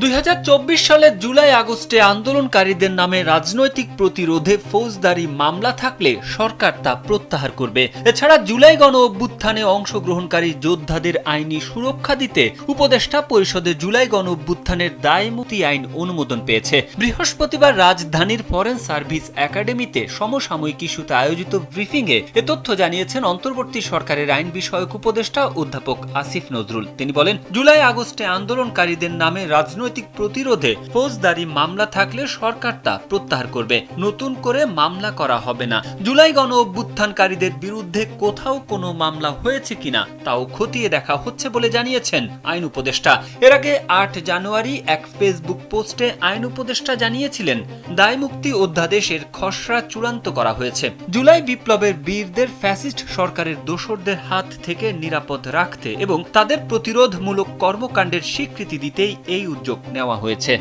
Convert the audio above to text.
2024 সালের জুলাই আগস্টে আন্দোলনকারীদের নামে রাজনৈতিক প্রতিরোধে ফৌজদারি মামলা থাকলে সরকার তা প্রত্যাহার করবে। এছাড়া জুলাই গণ অভ্যুত্থানে অংশগ্রহণকারী যোদ্ধাদের আইনি সুরক্ষা দিতে উপদেষ্টা পরিষদে জুলাই গণ অভ্যুত্থানের দায়মুক্তি আইন অনুমোদন পেয়েছে। বৃহস্পতিবার রাজধানীর ফরেন সার্ভিস একাডেমিতে সমসাময়িক ইস্যুতে আয়োজিত ব্রিফিংয়ে এ তথ্য জানিয়েছেন অন্তর্বর্তী সরকারের আইন বিষয়ক উপদেষ্টা অধ্যাপক আসিফ নজরুল। তিনি বলেন, জুলাই আগস্টে আন্দোলনকারীদের নামে রাজনৈতিক প্রতিরোধে ফৌজদারি মামলা থাকলে সরকার তা প্রত্যাহার করবে। নতুন করে মামলা করা হবে না। জুলাই গণ অভ্যুত্থানকারীদের বিরুদ্ধে কোথাও কোনো মামলা হয়েছে কিনা তাও খতিয়ে দেখা হচ্ছে বলে জানিয়েছেন আইন উপদেষ্টা। এর আগে 8 জানুয়ারি এক ফেসবুক পোস্টে আইন উপদেষ্টা জানিয়েছিলেন, দায়মুক্তি অধ্যাদেশের খসড়া চূড়ান্ত করা হয়েছে। জুলাই বিপ্লবের বীরদের ফ্যাসিস্ট সরকারের দোসরদের হাত থেকে নিরাপদ রাখতে এবং তাদের প্রতিরোধমূলক কর্মকাণ্ডের স্বীকৃতি দিতেই এই উদ্যোগ নেওয়া হয়েছে।